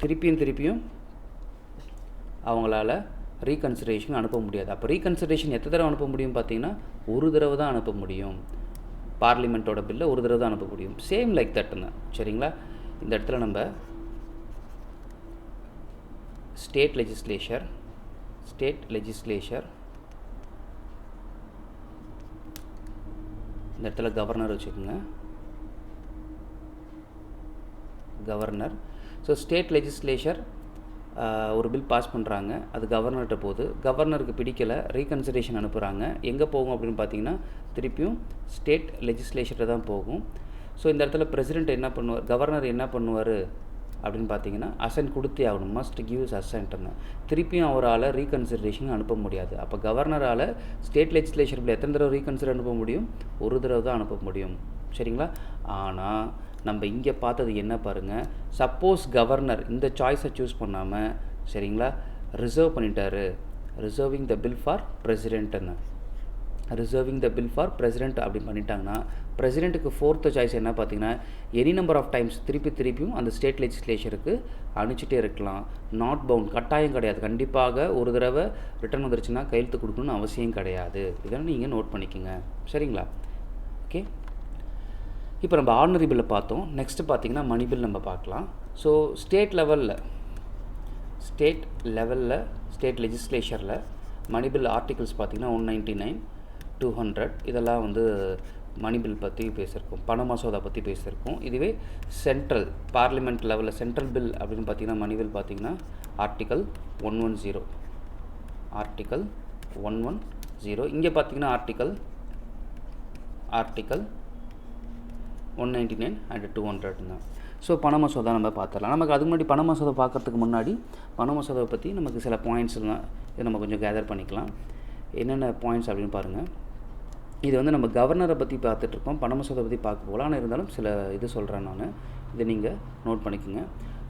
திருப்பியும் அவங்களால ரீகன்சிடரேஷன் அனுப்ப முடியாது. அப்போ ரீகன்சிடரேஷன் எத்தனை தடவை அனுப்ப முடியும் பார்த்தீங்கன்னா ஒரு தடவை தான் அனுப்ப முடியும். பார்லிமெண்ட்டோட பில்லை ஒரு தடவை தான் அனுப்ப முடியும். சேம் லைக் தட்டுங்க, சரிங்களா. இந்த இடத்துல நம்ம ஸ்டேட் லெஜிஸ்லேச்சர் இந்த இடத்துல கவர்னர் வச்சுக்கோங்க, கவர்னர். ஸோ ஸ்டேட் லெஜிஸ்லேச்சர் ஒரு பில் பாஸ் பண்ணுறாங்க, அது கவர்னர்கிட்ட போகுது. கவர்னருக்கு பிடிக்கலை, ரீகன்சிடரேஷன் அனுப்புகிறாங்க. எங்கே போகும் அப்படின்னு பார்த்தீங்கன்னா திருப்பியும் ஸ்டேட் லெஜிஸ்லேச்சர்கிட்ட தான் போகும். ஸோ இந்த இடத்துல பிரசிடெண்ட் என்ன பண்ணுவார், கவர்னர் என்ன பண்ணுவார் அப்படின்னு பார்த்தீங்கன்னா அசன்ட் கொடுத்தே ஆகணும், மஸ்ட் கிவ்ஸ் அசன்ட்னு. திருப்பியும் அவரால் ரீகன்சிடரேஷன் அனுப்ப முடியாது. அப்போ கவர்னரால் ஸ்டேட் லெஜிஸ்லேச்சர் பில் எத்தனை தடவை ரீகன்சிடர் அனுப்ப முடியும், ஒரு தடவை தான் அனுப்ப முடியும், சரிங்களா. ஆனால் நம்ம இங்கே பார்த்தது என்ன பாருங்கள், சப்போஸ் கவர்னர் இந்த சாய்ஸை சூஸ் பண்ணாமல், சரிங்களா, ரிசர்வ் பண்ணிட்டாரு, ரிசர்விங் த பில் ஃபார் பிரசிடென்ட்னு, அப்படின்னு பண்ணிட்டாங்கன்னா பிரசிடெண்ட்டுக்கு ஃபோர்த்து சாய்ஸ் என்ன பார்த்தீங்கன்னா எனி நம்பர் ஆஃப் டைம்ஸ் திருப்பியும் அந்த ஸ்டேட் லெஜிஸ்லேச்சருக்கு அனுப்பிச்சிட்டே இருக்கலாம். நாட் பவுண்ட், கட்டாயம் கிடையாது. கண்டிப்பாக ஒரு தடவை ரிட்டர்ன் வந்துருச்சுன்னா கையெழுத்து கொடுக்கணும்னு அவசியம் கிடையாது. இதெல்லாம் நீங்கள் நோட் பண்ணிக்கோங்க, சரிங்களா. ஓகே, இப்போ நம்ம ஆர்டினரி பில்லை பார்த்தோம். நெக்ஸ்ட்டு பார்த்தீங்கன்னா மணி பில் நம்ம பார்க்கலாம். ஸோ ஸ்டேட் லெவலில் ஸ்டேட் லெஜிஸ்லேச்சரில் மணி பில் ஆர்டிகல்ஸ் பார்த்திங்கன்னா 199, 200 இதெல்லாம் வந்து மணி பில் பற்றி பேசியிருக்கோம், பண மசோதா பற்றி பேசியிருக்கோம். இதுவே சென்ட்ரல் பார்லிமெண்ட் லெவலில் சென்ட்ரல் பில் அப்படின்னு பார்த்திங்கன்னா மணி பில் பார்த்திங்கன்னா ஆர்டிக்கல் 110 இங்கே பார்த்திங்கன்னா ஆர்டிக்கல் 199 அண்ட் 200 தான். ஸோ பண மசோதா நம்ம பார்த்துடலாம். நமக்கு அதுக்கு முன்னாடி பண மசோதா பார்க்குறதுக்கு முன்னாடி பண மசோதாவை பற்றி நமக்கு சில பாயிண்ட்ஸ்லாம் இதை நம்ம கொஞ்சம் கேதர் பண்ணிக்கலாம். என்னென்ன பாயிண்ட்ஸ் அப்படின்னு பாருங்கள். இது வந்து நம்ம கவர்னரை பற்றி பார்த்துட்ருக்கோம், பண மசோதா பற்றி பார்க்க போகலாம். ஆனால் இருந்தாலும் சில இது சொல்கிறேன் நான், இதை நீங்கள் நோட் பண்ணிக்கோங்க.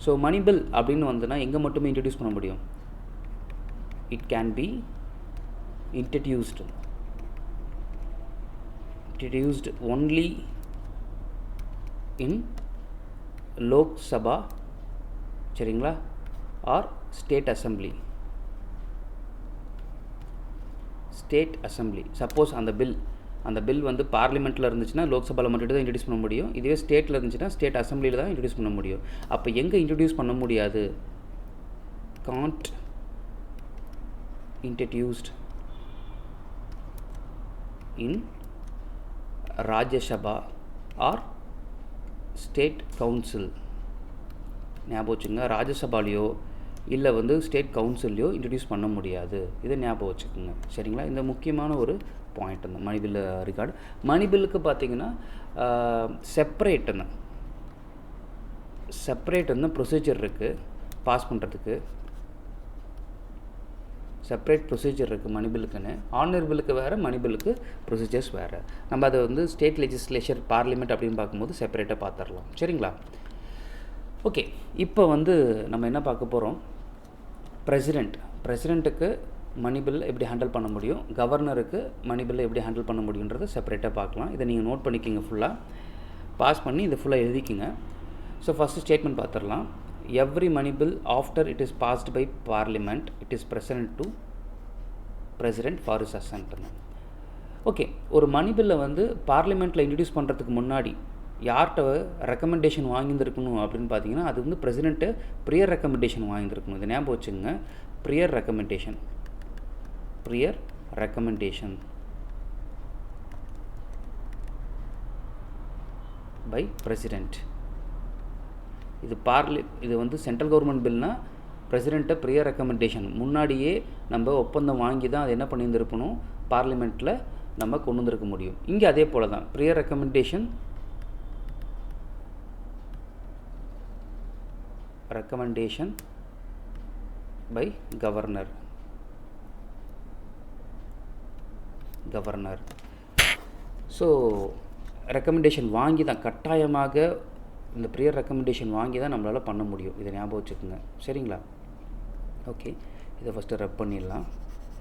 ஸோ மணி பில் அப்படின்னு வந்துன்னா எங்கே மட்டுமே இன்ட்ரடியூஸ் பண்ண முடியும், it can be introduced only in Lok Sabha, சரிங்களா, ஆர் ஸ்டேட் அசம்பிளி. சப்போஸ் அந்த பில் வந்து பார்லிமெண்ட்டில் இருந்துச்சுன்னா லோக்சபாவில் மட்டும் தான் இன்ட்ரடியூஸ் பண்ண முடியும். இதுவே ஸ்டேட்டில் இருந்துச்சுன்னா ஸ்டேட் அசம்பிளியில் தான் இன்ட்ரடியூஸ் பண்ண முடியும். அப்போ எங்கே இன்ட்ரடியூஸ் பண்ண முடியாது, காண்ட் introduced இன் ராஜ்யசபா ஆர் ஸ்டேட் கவுன்சில். ஞாபகம் வச்சுங்க, ராஜ்யசபாலேயோ இல்லை வந்து ஸ்டேட் கவுன்சில்லையோ இன்ட்ரடியூஸ் பண்ண முடியாது. இதை ஞாபகம் வச்சுக்கோங்க, சரிங்களா. இந்த முக்கியமான ஒரு பாயிண்ட் இந்த மணி பில் ரிகார்டு. மணி பில்லுக்கு பார்த்தீங்கன்னா செப்பரேட் வந்து ப்ரொசீஜர் இருக்குது பாஸ் பண்ணுறதுக்கு, செப்பரேட் ப்ரொசீஜர் இருக்குது மணி பில்லுக்குன்னு. ஆர்டினரி பில்லுக்கு வேறு, மணி பில்லுக்கு ப்ரொசீஜர்ஸ் வேறு. நம்ம அதை வந்து ஸ்டேட் லெஜிஸ்லேச்சர் பார்லிமெண்ட் அப்படின்னு பார்க்கும்போது செப்பரேட்டாக பார்த்துடலாம், சரிங்களா. ஓகே, இப்போ வந்து நம்ம என்ன பார்க்க போகிறோம், பிரசிடெண்ட்டுக்கு மணி பில் எப்படி ஹேண்டில் பண்ண முடியும், கவர்னருக்கு மணி பில்லை எப்படி ஹேண்டில் பண்ண முடியுன்றதை செப்பரேட்டாக பார்க்கலாம். இதை நீங்கள் நோட் பண்ணிக்கிங்க, ஃபுல்லாக பாஸ் பண்ணி இதை ஃபுல்லாக எழுதிக்கிங்க. ஸோ ஃபஸ்ட்டு ஸ்டேட்மெண்ட் பார்த்துடலாம். Every money bill after it is passed by parliament it is present to president for his அசன்ட்னு. ஓகே, ஒரு மணி பில்லை வந்து பார்லிமெண்ட்டில் இன்ட்ரடியூஸ் பண்ணுறதுக்கு முன்னாடி யார்கிட்ட ரெக்கமெண்டேஷன் வாங்கியிருக்கணும் அப்படின்னு பார்த்தீங்கன்னா அது வந்து பிரசிடெண்ட்டு ப்ரியர் ரெக்கமெண்டேஷன் வாங்கியிருக்கணும். இதை ஞாபகம் வச்சுங்க, ப்ரியர் ரெக்கமெண்டேஷன் பை பிரசிடெண்ட். இது வந்து சென்ட்ரல் கவர்மெண்ட் பில்னால் பிரசிடெண்ட்டை ப்ரியர் ரெக்கமெண்டேஷன் முன்னாடியே நம்ம ஒப்பந்தம் வாங்கி தான் அது என்ன பண்ணியிருந்துருக்கணும், பார்லிமெண்ட்டில் நம்ம கொண்டு வந்திருக்க முடியும். இங்கே அதே போல் தான் prior recommendation by governor. So recommendation வாங்கி தான், கட்டாயமாக இந்த ப்ரியர் ரெக்கமெண்டேஷன் வாங்கி தான் நம்மளால் பண்ண முடியும். இதை ஞாபகம் வச்சுக்கோங்க, சரிங்களா. ஓகே, இதை ஃபஸ்ட்டு ரப் பண்ணிடலாம்,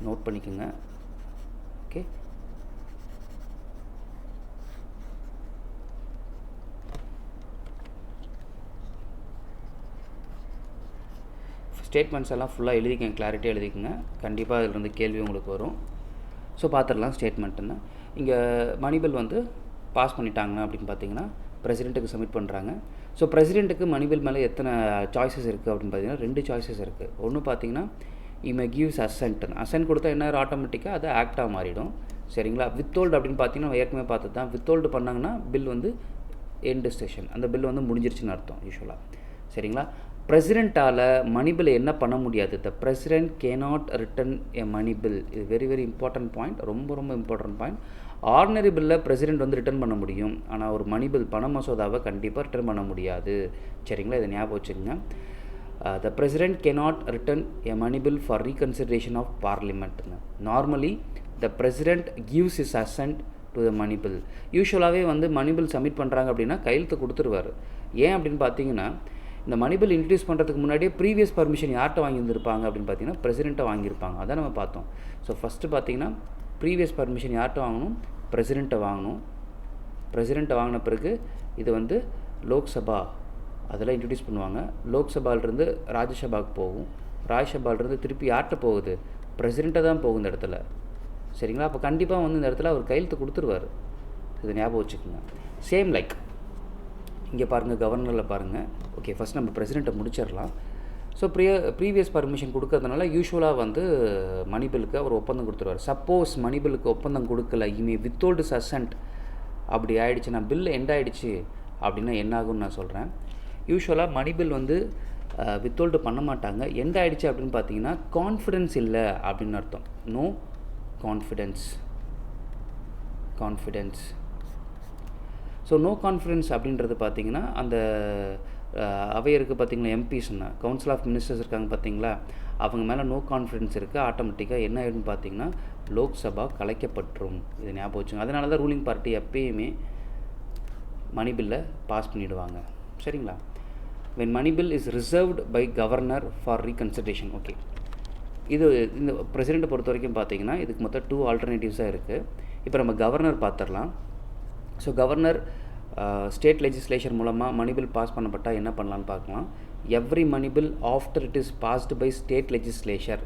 நோட் பண்ணிக்கோங்க. ஓகே, ஸ்டேட்மெண்ட்ஸ் எல்லாம் ஃபுல்லாக எழுதிக்கங்க, கிளாரிட்டியாக எழுதிக்கங்க. கண்டிப்பாக அதிலிருந்து கேள்வி உங்களுக்கு வரும். ஸோ பார்த்துடலாம். ஸ்டேட்மெண்ட்டுன்னு இங்கே மணி பில் வந்து பாஸ் பண்ணிட்டாங்க அப்படின்னு பார்த்தீங்கன்னா பிரசிடெண்ட்டுக்கு சப்மிட் பண்ணுறாங்க. ஸோ பிரசிடெண்ட்டுக்கு மணி பில் மேலே எத்தனை சாய்ஸஸ் இருக்குது அப்படின்னு பார்த்தீங்கன்னா 2 சாய்ஸஸ் இருக்குது. ஒன்று பார்த்தீங்கன்னா இமே கிவ்ஸ் அசென்ட் கொடுத்தா என்ன ஆட்டோமேட்டிக்காக அது ஆக்டாக மாறிடும். சரிங்களா. வித்தோல்டு அப்படின்னு பார்த்தீங்கன்னா ஏற்கனவே பார்த்து தான், வித்தோல்டு பண்ணாங்கன்னா பில் வந்து எண்டு ஸ்டேஷன், அந்த பில் வந்து முடிஞ்சிருச்சுன்னு அர்த்தம் யூஸ்வலாக. சரிங்களா. பிரசிடெண்ட்டால் மணி பில் என்ன பண்ண முடியாது, the president cannot return a money bill. இது வெரி வெரி இம்பார்ட்டன்ட் பாயிண்ட், ரொம்ப ரொம்ப இம்பார்ட்டன்ட் பாயிண்ட். ஆர்டினரி பில்லை பிரசிடெண்ட் வந்து ரிட்டர்ன் பண்ண முடியும், ஆனால் ஒரு மணி பில் பண மசோதாவை கண்டிப்பாக ரிட்டர்ன் பண்ண முடியாது. சரிங்களா, இதை ஞாபகம் வச்சுக்கோங்க. The president cannot return a money bill for reconsideration of பார்லிமெண்ட்னு. Normally the president gives his assent to the money bill. யூஸ்வலாகவே வந்து மணி பில் சப்மிட் பண்ணுறாங்க அப்படின்னா கையெழுத்து கொடுத்துருவார். ஏன் அப்படின்னு பார்த்தீங்கன்னா இந்த மணி பில் இன்ட்ரடியூஸ் பண்ணுறதுக்கு முன்னாடியே ப்ரீவியஸ் பர்மிஷன் யார்கிட்ட வாங்கியிருந்திருப்பாங்க அப்படின்னு பார்த்தீங்கன்னா பிரசிடெண்ட்டை வாங்கியிருப்பாங்க. அதான் நம்ம பார்த்தோம். ஸோ ஃபஸ்ட்டு பார்த்தீங்கன்னா ப்ரீவியஸ் பர்மிஷன் யார்கிட்ட வாங்கணும், பிரசிடெண்ட்டை வாங்கணும். பிரசிடெண்ட்டை வாங்கின பிறகு இது வந்து லோக்சபா அதெல்லாம் இன்ட்ரடியூஸ் பண்ணுவாங்க. லோக்சபாலிருந்து ராஜ்யசபாவுக்கு போகும். ராஜ்யசபாலிருந்து திருப்பி யார்கிட்ட போகுது, பிரசிடெண்ட்டை தான் போகும் இந்த இடத்துல. சரிங்களா. அப்போ கண்டிப்பாக வந்து இந்த இடத்துல அவர் கையெழுத்து கொடுத்துருவார். இதை ஞாபகம் வச்சுக்கோங்க. சேம் லைக் இங்கே பாருங்கள், கவர்னரில் பாருங்கள். ஓகே, ஃபஸ்ட் நம்ம பிரசிடெண்ட்டை முடிச்சிடலாம். ஸோ ப்ரீவியஸ் பர்மிஷன் கொடுக்கறதுனால யூஸ்வலாக வந்து மணி பில்லுக்கு அவர் ஒப்பந்தம் கொடுத்துருவார். சப்போஸ் மணி பில்லுக்கு ஒப்பந்தம் கொடுக்கல, இமே வித்தோல்டு அசென்ட் அப்படி ஆகிடுச்சுன்னா, பில் எண்ட் ஆகிடுச்சு அப்படின்னா என்ன ஆகும்னு நான் சொல்கிறேன். யூஸ்வலாக மணி பில் வந்து வித்தோல்டு பண்ண மாட்டாங்க. எண்ட் ஆகிடுச்சு அப்படின்னு பார்த்தீங்கன்னா கான்ஃபிடென்ஸ் இல்லை அப்படின்னு அர்த்தம். No confidence. So no confidence அப்படின்றது பார்த்திங்கன்னா அந்த அவை இருக்குது பார்த்திங்களா, எம்பிஸ்னா கவுன்சில் ஆஃப் மினிஸ்டர்ஸ் இருக்காங்க பார்த்திங்களா, அவங்க மேலே நோ கான்ஃபிடென்ஸ் இருக்குது. ஆட்டோமேட்டிக்காக என்ன ஆகிடும்னு பார்த்திங்கன்னா லோக்சபா கலைக்கப்பட்டுரும். இது ஞாபகம் வச்சுங்க. அதனால தான் ரூலிங் பார்ட்டி எப்பயுமே மணி பில்லை பாஸ் பண்ணிவிடுவாங்க. சரிங்களா. when money bill is reserved by governor for reconsideration. Okay, இது இந்த பிரசிடெண்ட்டை பொறுத்த வரைக்கும் பார்த்தீங்கன்னா இதுக்கு மொத்தம் 2 ஆல்டர்னேட்டிவ்ஸாக இருக்குது. இப்போ நம்ம கவர்னர் பார்த்துடலாம். ஸோ கவர்னர் ஸ்டேட் லெஜிஸ்லேஷன் மூலமாக மணி பில் பாஸ் பண்ணப்பட்டால் என்ன பண்ணலான்னு பார்க்கலாம். Every money bill after it is passed by state legislature.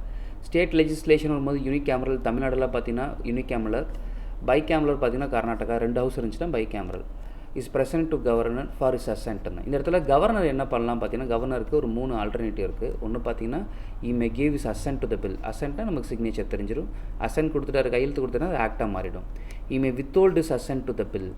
State legislation வரும்போது யூனிகேமரல், தமிழ்நாடுல பார்த்தீங்கன்னா யூனிகேமரல், பை கேமரல் பார்த்தீங்கன்னா கர்நாடகா 2 ஹவுஸ் இருந்துச்சுன்னா bicameral is present to governor for his அசென்ட்னு. இந்த இடத்துல கவர்னர் என்ன பண்ணலாம் பார்த்தீங்கன்னா, கவர்னருக்கு ஒரு 3 ஆல்டர்னேட்டிவ் இருக்குது. ஒன்று பார்த்தீங்கன்னா he may give his assent to the bill. அசென்ட்னா நமக்கு சிக்னேச்சர் தெரிஞ்சிடும். அசென்ட் கொடுத்துட்டாரு, கையெழுத்து கொடுத்தனா அது ஆக்டாக மாறிடும். He may withhold his assent to the bill.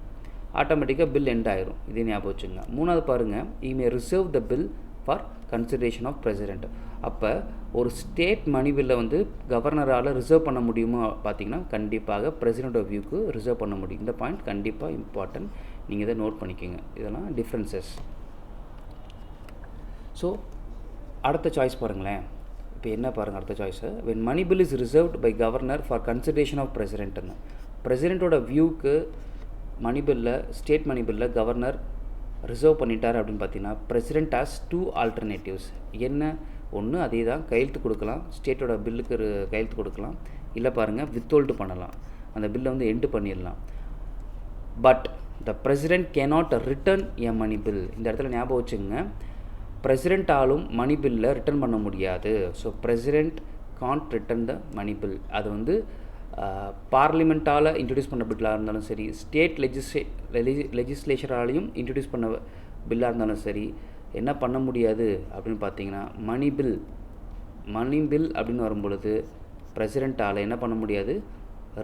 ஆட்டோமேட்டிக்காக பில் எண்ட் ஆயிரும். இதே ஞாபகம் வச்சுங்க. 3வது பாருங்கள், he may reserve the bill for consideration of president. அப்போ ஒரு ஸ்டேட் மணி பில்லை வந்து கவர்னரால் ரிசர்வ் பண்ண முடியுமா பார்த்தீங்கன்னா கண்டிப்பாக பிரசிடெண்ட் ஆஃப் வியூக்கு ரிசர்வ் பண்ண முடியும். இந்த பாயிண்ட் கண்டிப்பாக இம்பார்ட்டன்ட், நீங்கள் இதை நோட் பண்ணிக்கோங்க. இதெல்லாம் டிஃப்ரென்சஸ். ஸோ அடுத்த சாய்ஸ் பாருங்களேன். இப்போ என்ன பாருங்கள் அடுத்த choice, when money bill is reserved by governor for consideration of பிரசிடெண்ட்னு. பிரசிடெண்ட்டோட வியூக்கு மணி பில்லில், ஸ்டேட் மணி பில்லில் கவர்னர் ரிசர்வ் பண்ணிட்டார் அப்படின்னு பார்த்தீங்கன்னா பிரசிடெண்ட் ஹாஸ் 2 ஆல்டர்னேட்டிவ்ஸ். என்ன, ஒன்று அதே தான், கையெழுத்து கொடுக்கலாம், ஸ்டேட்டோட பில்லுக்கு கையெழுத்து கொடுக்கலாம். இல்லை பாருங்கள், வித்தோல்டு பண்ணலாம், அந்த பில்லை வந்து எண்டு பண்ணிடலாம். But the president cannot return a money bill. இந்த இடத்துல ஞாபகம் வச்சுங்க, பிரசிடெண்ட்டாலும் மணி பில்லை ரிட்டர்ன் பண்ண முடியாது. So president can't return the money bill. அது வந்து பார்லிமெண்ட்டால் இன்ட்ரடியூஸ் பண்ண பில்லாக இருந்தாலும் சரி, ஸ்டேட் லெஜிஸ்லேச்சராலையும் இன்ட்ரடியூஸ் பண்ண பில்லாக இருந்தாலும் சரி, என்ன பண்ண முடியாது அப்படின்னு பார்த்தீங்கன்னா மணி பில் அப்படின்னு வரும்பொழுது பிரசிடெண்ட்டால் என்ன பண்ண முடியாது,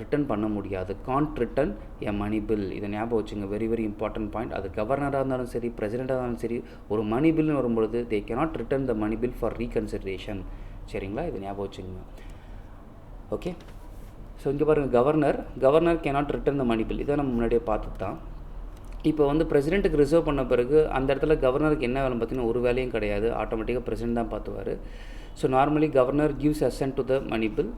ரிட்டர்ன் பண்ண முடியாது. Can't return a money bill. இதை ஞாபகம் வச்சுங்க, வெரி வெரி இம்பார்ட்டன்ட் பாயிண்ட். அது கவர்னராக இருந்தாலும் சரி, பிரசிடெண்ட்டாக இருந்தாலும் சரி, ஒரு மணி பில்னு வரும்பொழுது they cannot return the money bill for reconsideration. சரிங்களா, இதை ஞாபகம் வச்சுங்க. ஓகே, ஸோ இங்கே பாருங்கள், governor cannot return the money bill. இதை நம்ம முன்னாடியே பார்த்து தான். இப்போ வந்து பிரசிடெண்ட்டுக்கு ரிசர்வ் பண்ண பிறகு அந்த இடத்துல கவர்னருக்கு என்ன வேலை பார்த்தீங்கன்னா ஒரு வேலையும் கிடையாது. ஆட்டோமேட்டிக்காக பிரசிடெண்ட் தான் பார்த்துவார். So normally governor gives assent to the money bill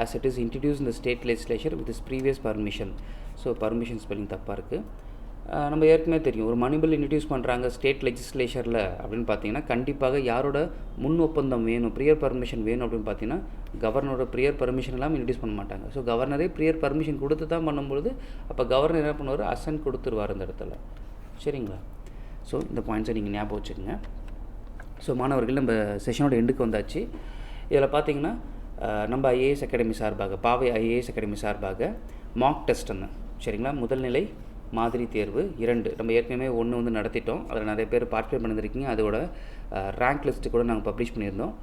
as it is introduced in the state legislature with its previous permission. So permission spelling தப்பாக இருக்குது. நம்ம ஏற்கனவே தெரியும், ஒரு மணி பில் இன்ட்ரடியூஸ் பண்ணுறாங்க ஸ்டேட் லெஜிஸ்லேச்சரில் அப்படின்னு பார்த்தீங்கன்னா, கண்டிப்பாக யாரோட முன் ஒப்பந்தம் வேணும், ப்ரியர் பர்மிஷன் வேணும் அப்படின்னு பார்த்தீங்கன்னா, கவர்னரோட ப்ரியர் பர்மிஷன் இல்லாமல் இன்ட்ரடியூஸ் பண்ண மாட்டாங்க. ஸோ கவர்னரே ப்ரியர் பர்மிஷன் கொடுத்து தான் பண்ணும்பொழுது, அப்போ கவர்னர் என்ன பண்ணுவார், அசன்ட் கொடுத்துருவார் அந்த இடத்துல. சரிங்களா? ஸோ இந்த பாயிண்ட்ஸை நீங்கள் ஞாபகம் வச்சுக்கோங்க. ஸோ மாணவர்கள், நம்ம செஷனோட எண்டுக்கு வந்தாச்சு. இதில் பார்த்தீங்கன்னா, நம்ம ஐஏஎஸ் அகாடமி சார்பாக, பாவை ஐஏஎஸ் அகாடமி சார்பாக மார்க் டெஸ்ட்டுன்னு, சரிங்களா, முதல் நிலை மாதிரி தேர்வு 2 நம்ம ஏற்கனவே 1 வந்து நடத்திட்டோம். அதில் நிறைய பேர் பார்ட்டிசிபேட் பண்ணியிருக்கீங்க. அதோட ரேங்க் லிஸ்ட்டு கூட நாங்கள் பப்ளிஷ் பண்ணியிருந்தோம்.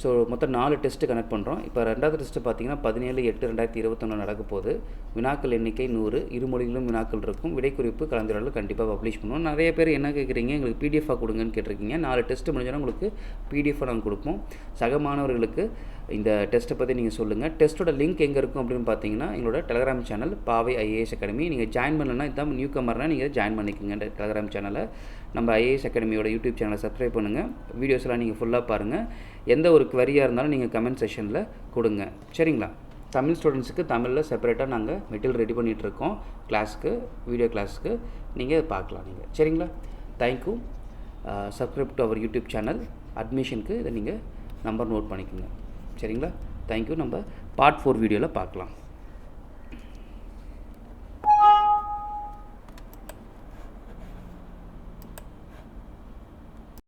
ஸோ மொத்தம் 4 டெஸ்ட்டு கனெக்ட் பண்ணுறோம். இப்போ 2வது டெஸ்ட்டு பார்த்தீங்கன்னா 17/8/2021 நடக்க போகுது. வினாக்கள் எண்ணிக்கை 100, இருமொழிகளும் வினாக்கள் இருக்கும். விடைக்குறிப்பு கலந்துரையாடல் கண்டிப்பாக பப்ளிஷ் பண்ணுவோம். நிறைய பேர் என்ன கேட்குறீங்க, எங்களுக்கு பிடிஎஃபாக கொடுங்கன்னு கேட்டிருக்கீங்க. 4 டெஸ்ட்டு முடிஞ்சோன்னா உங்களுக்கு பிடிஎஃபாக நாங்கள் கொடுப்போம். சக மாணவர்களுக்கு இந்த டெஸ்ட்டை பற்றி நீங்கள் சொல்லுங்கள். டெஸ்ட்டோட லிங்க் எங்கே இருக்கும் அப்படின்னு பார்த்தீங்கன்னா, எங்களோட டெலகிராம் சேனல் பாவை ஐஏஎஸ் அகாடமி. நீங்கள் ஜாயின் பண்ணலன்னா, இதுதான் நியூ கமர்னால் நீங்கள் ஜாயின் பண்ணிக்கோங்க இந்த டெலகிராம் சேனலை. நம்ம ஐஏஎஸ் அகாடமியோட யூடியூப் சேனலை சப்ஸ்கிரைப் பண்ணுங்கள். வீடியோஸ்லாம் நீங்கள் ஃபுல்லாக பாருங்கள். எந்த ஒரு குவரியாக இருந்தாலும் நீங்கள் கமெண்ட் செக்ஷனில் கொடுங்க. சரிங்களா? தமிழ் ஸ்டூடெண்ட்ஸுக்கு தமிழில் செப்பரேட்டாக நாங்கள் மெட்டீரியல் ரெடி பண்ணிகிட்ருக்கோம். கிளாஸுக்கு, வீடியோ கிளாஸுக்கு நீங்கள் பார்க்கலாம் நீங்கள். சரிங்களா? Thank you. Subscribe to our YouTube channel. அட்மிஷனுக்கு இதை நீங்கள் நம்பர் நோட் பண்ணிக்கோங்க. சரிங்களா? தேங்க்யூ. நம்ம பார்ட் 4 வீடியோவில் பார்க்கலாம்.